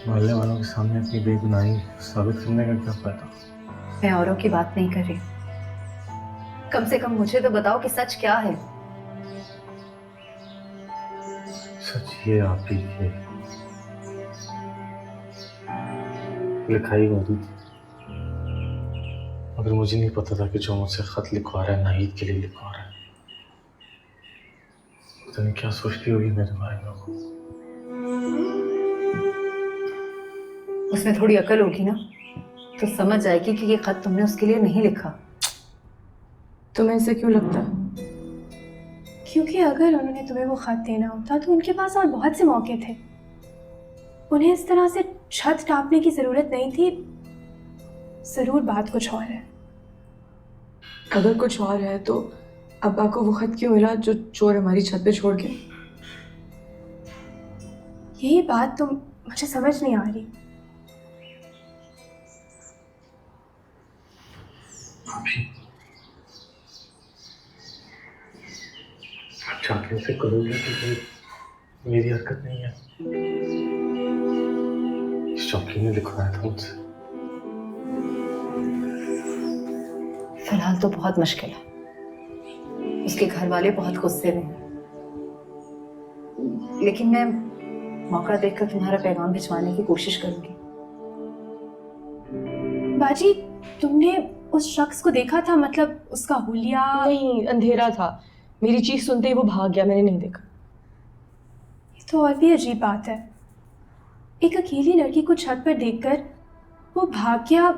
मोहल्ले वालों के सामने अपनी बेगुनाही साबित करने का क्या फायदा। मैं औरों की बात नहीं कर रही, कम से कम मुझे तो बताओ कि सच क्या है। सच ये आप ही के लिखाई वाली थी, मगर मुझे नहीं पता था कि जो मुझसे खत लिखवा रहा है नाहिद के लिए लिखवा रहा है। पता नहीं क्या सोचती होगी मेरे बारे में वो। उसमें थोड़ी अकल होगी ना तो समझ जाएगी कि ये खत तुमने उसके लिए नहीं लिखा। तुम्हें ऐसे क्यों लगता है? क्योंकि अगर उन्होंने तुम्हें वो खत देना होता तो उनके पास और बहुत से मौके थे। उन्हें इस तरह से छत टापने की जरूरत नहीं थी। जरूर बात कुछ और है। अगर कुछ और है तो अब्बा को वो खत क्यों मिला जो चोर हमारी छत पे छोड़ गए? यही बात तो मुझे समझ नहीं आ रही। चाहते से करोगे कि कोई मेरी हरकत नहीं है। इस चौकी ने लिखवाया था मुझसे। फिलहाल तो बहुत मुश्किल है, उसके घर वाले बहुत गुस्से में हैं। लेकिन मैं मौका देखकर तुम्हारा पैगाम भिजवाने की कोशिश करूंगी। बाजी, तुमने उस शख्स को देखा था? मतलब उसका हुलिया? नहीं, अंधेरा था। मेरी चीख सुनते ही वो भाग गया, मैंने नहीं देखा। ये तो और भी अजीब बात है। एक अकेली लड़की को छत पर देखकर वो भाग गया।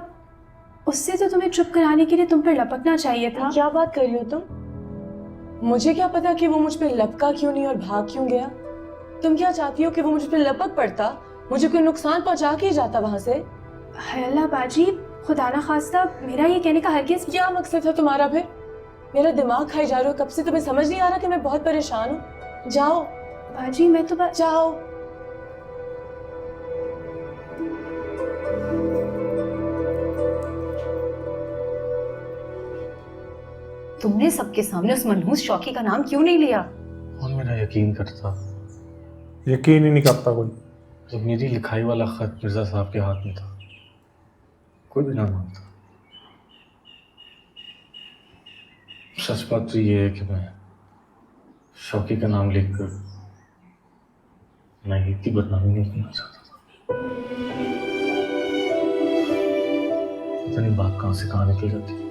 उससे तो तुम्हें चुप कराने के लिए तुम पर लपकना चाहिए था। क्या बात कर रही हो तुम? मुझे क्या पता कि वो मुझ पे लपका क्यों नहीं और भाग क्यों गया। तुम क्या चाहती हो कि वो मुझ पे लपक पड़ता, मुझे कोई नुकसान पहुंचा के ही जाता वहां से? हाय अल्लाह बाजी, खुदा ना खास्ता मेरा ये कहने का हरगिज़। क्या मकसद था तुम्हारा फिर? मेरा दिमाग खाई जा रहे हो कब से। तुम्हें समझ नहीं आ रहा कि मैं बहुत परेशान हूँ? जाओ बाजी, मैं तो जाओ। तुमने सबके सामने उस मनहूस शौकी का नाम क्यों नहीं लिया? कौन मेरा यकीन करता? यकीन ही नहीं करता कोई। जब मेरी लिखाई वाला खत मिर्जा साहब के हाथ में था, कोई भी ना मानता। सच बात तो ये है कि मैं शौकी का नाम लिखकर नाहिद की बदनामी नहीं करना चाहता था। पता नहीं बात कहां से कहां निकल जाती।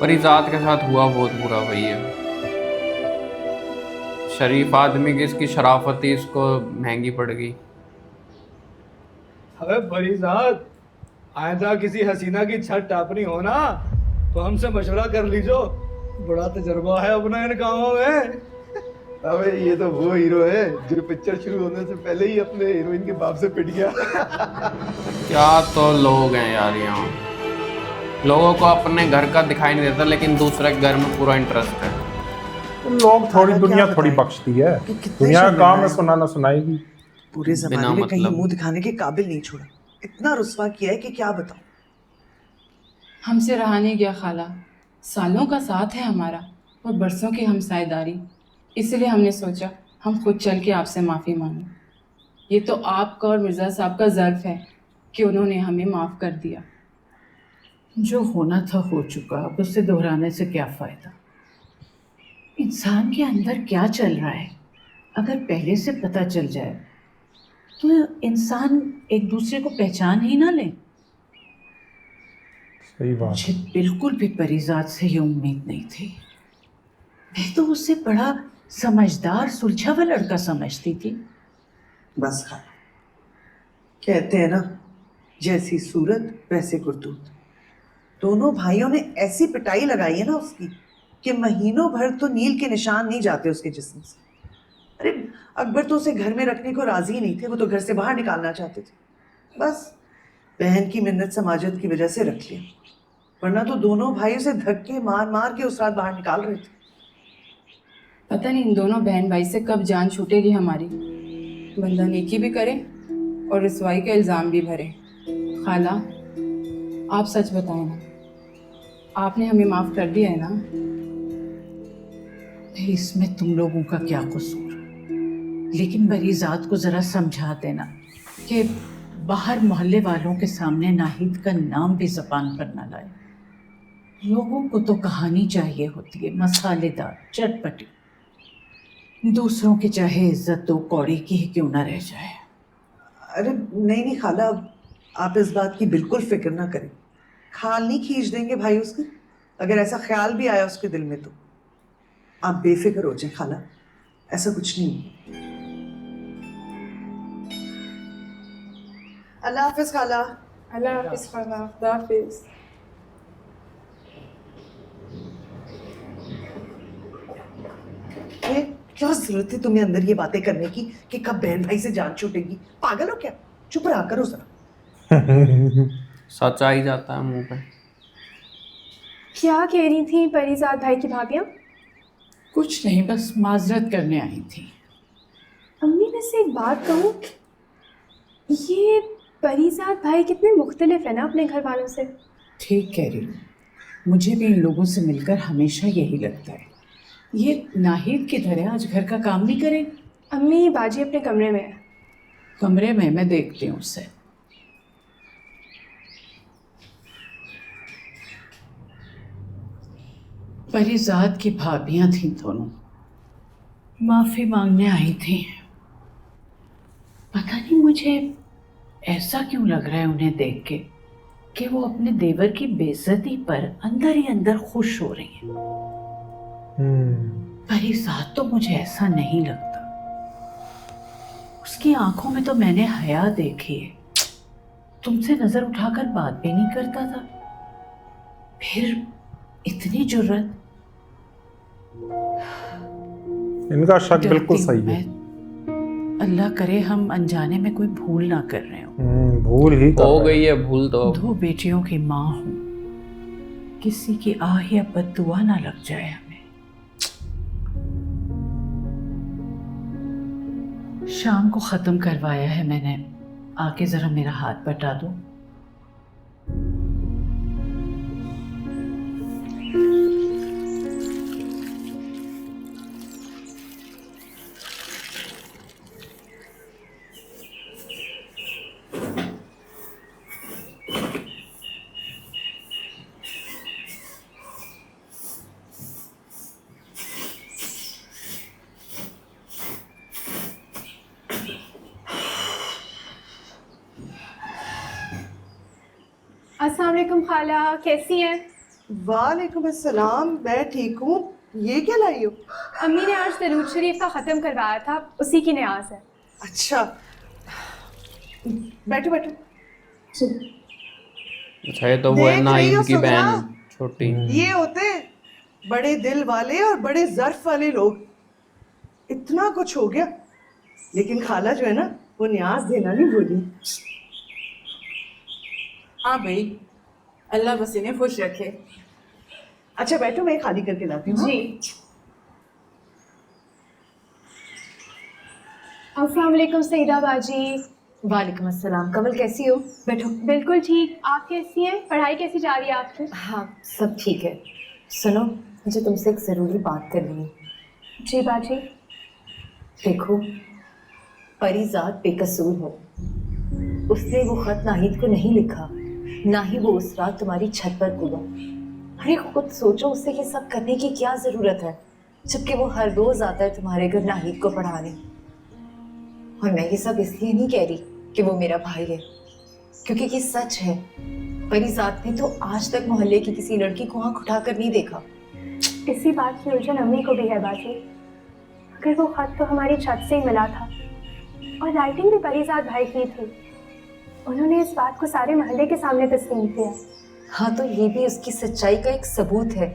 परिजात के साथ हुआ बहुत बुरा भैया। शरीफ आदमी की इसकी शराफत ही इसको महंगी पड़ गई। अबे परिजात, आइंदा किसी हसीना की छत टापनी हो ना तो हमसे मशवरा कर लीजो। बड़ा तजर्बा है अपना इन कामों में। अबे ये तो वो हीरो है जो पिक्चर शुरू होने से पहले ही अपने हीरोइन के बाप से पिट गया। क्या तो लोग हैं यार यहाँ। लोगों को अपने घर का दिखाई नहीं देता लेकिन दूसरे के घर में पूरा इंटरेस्ट है। लोग थोड़ी दुनिया थोड़ी बख्शती है। दुनिया का काम है सुनाना सुनाएगी। पूरे बिना जमाने में कहीं मतलब। मुंह दिखाने के काबिल नहीं छोड़ा। इतना रुस्वा किया है कि क्या बताऊं। हमसे रहा नहीं गया खाला। सालों का साथ है हमारा और बरसों की हमसायदारी। इसलिए हमने सोचा हम खुद चल के आपसे माफ़ी मांगे। ये तो आपका और मिर्ज़ा साहब का ज़र्फ है कि उन्होंने हमें माफ़ कर दिया। जो होना था हो चुका, अब उससे दोहराने से क्या फ़ायदा। इंसान के अंदर क्या चल रहा है अगर पहले से पता चल जाए तो इंसान एक दूसरे को पहचान ही ना ले। सही बात। मुझे बिल्कुल भी परिजात से ये उम्मीद नहीं थी। मैं तो उसे बड़ा समझदार सुलझा हुआ लड़का समझती थी। बस खाला, कहते हैं ना, जैसी सूरत वैसे करतूत। दोनों भाइयों ने ऐसी पिटाई लगाई है ना उसकी कि महीनों भर तो नील के निशान नहीं जाते उसके जिस्म से। अरे अकबर तो उसे घर में रखने को राजी ही नहीं थे, वो तो घर से बाहर निकालना चाहते थे। बस बहन की मिन्नत समाजत की वजह से रख लिया, वरना तो दोनों भाई उसे धक्के मार मार के उस रात बाहर निकाल रहे थे। पता नहीं इन दोनों बहन भाई से कब जान छूटेगी हमारी। बंदा नेकी भी करे और रसवाई का इल्ज़ाम भी भरे। खाला, आप सच बताएं ना, आपने हमें माफ़ कर दिया है ना? इसमें तुम लोगों का क्या कसूर, लेकिन बरीजात को जरा समझा देना कि बाहर मोहल्ले वालों के सामने नाहिद का नाम भी जबान पर न लाए। लोगों को तो कहानी चाहिए होती है, मसालेदार, चटपटी, दूसरों की चाहे इज्जत दो कौड़ी की ही क्यों ना रह जाए। अरे नहीं नहीं खाला, आप इस बात की बिल्कुल फिक्र ना करें। खाल नहीं खींच देंगे भाई उसकी, अगर ऐसा ख्याल भी आया उसके दिल में तो। आप बेफिक्र हो जाए खाला, ऐसा कुछ नहीं। अल्लाह हाफिज खाला। अल्लाह हाफिज खाला, अल्लाह हाफिज। ये क्या जरूरत है तुम्हें अंदर ये बातें करने की कि कब बहन भाई से जान छूटेगी? पागल हो क्या? चुप रहा करो जरा। सच आ ही जाता है मुंह पे। क्या कह रही थी परीजाद भाई की भाभियाँ? कुछ नहीं, बस माजरत करने आई थी। अम्मी वैसे एक बात कहूँ, ये परीजाद भाई कितने मुख्तलिफ है ना अपने घर वालों से। ठीक कह रही हूँ, मुझे भी इन लोगों से मिलकर हमेशा यही लगता है। ये नाहिद किधर है? आज घर का काम नहीं करे? अम्मी बाजी अपने कमरे में है। कमरे में? मैं देखती हूँ उसे। परीजाद की भाभियां थीं दोनों, माफी मांगने आई थी। पता नहीं मुझे ऐसा क्यों लग रहा है उन्हें देख के कि वो अपने देवर की बेइज्जती पर अंदर ही अंदर खुश हो रही हैं। परीजाद तो मुझे ऐसा नहीं लगता। उसकी आंखों में तो मैंने हया देखी है। तुमसे नजर उठाकर बात भी नहीं करता था, फिर इतनी जुर्रत। इनका शक बिल्कुल सही है। अल्लाह करे हम अनजाने में कोई भूल ना कर रहे हो। भूल ही हो गई है भूल तो। दो बेटियों की माँ हूँ, किसी की आह या बद्दुआ ना लग जाए हमें। शाम को खत्म करवाया है मैंने, आके जरा मेरा हाथ बटा दो। अस्सलाम वालेकुम खाला, कैसी हैं? वालेकुम अस्सलाम, मैं ठीक हूँ। ये क्या लाई हो? अम्मी ने आज दरूद शरीफ का ख़त्म करवाया था, उसी की न्याज है। अच्छा, बैठो बैठो। अच्छा ये तो वो है देख रही नाहिद हो की सुगरा? बहन छोटी। ये होते हैं बड़े दिल वाले और बड़े ज़र्फ वाले लोग। इतना कुछ हो गया, लेकिन खाला जो है ना, वो न्याज देना नहीं भूली। हाँ भाई, अल्लाह बस इन्हें खुश रखे। अच्छा बैठो, मैं खाली करके लाती हूँ। जी। अस्सलाम वालेकुम सईदा बाजी। वालेकुम अस्सलाम। कमल कैसी हो? बैठो। बिल्कुल ठीक, आप कैसी हैं? पढ़ाई कैसी जा रही है आपकी? हाँ सब ठीक है। सुनो, मुझे तुमसे एक ज़रूरी बात करनी है। जी बाजी। देखो, परीजाद बेकसूर हो। उसने वो खत नाहिद को नहीं लिखा, ना ही वो उस रात तुम्हारी छत पर कूदा। अरे खुद सोचो, उससे ये सब करने की क्या ज़रूरत है, जबकि वो हर रोज़ आता है तुम्हारे घर नाहिद को पढ़ाने। और मैं ये सब इसलिए नहीं कह रही कि वो मेरा भाई है, क्योंकि ये सच है। परीजाद ने तो आज तक मोहल्ले की किसी लड़की को आँख उठाकर नहीं देखा। इसी बात की उलझन अम्मी को भी है बाजी। अगर वो खत तो हमारी छत से ही मिला था और राइटिंग भी परीजाद भाई की थी, उन्होंने इस बात को सारे मोहल्ले के सामने तस्लीम किया। हाँ, तो ये भी उसकी सच्चाई का एक सबूत है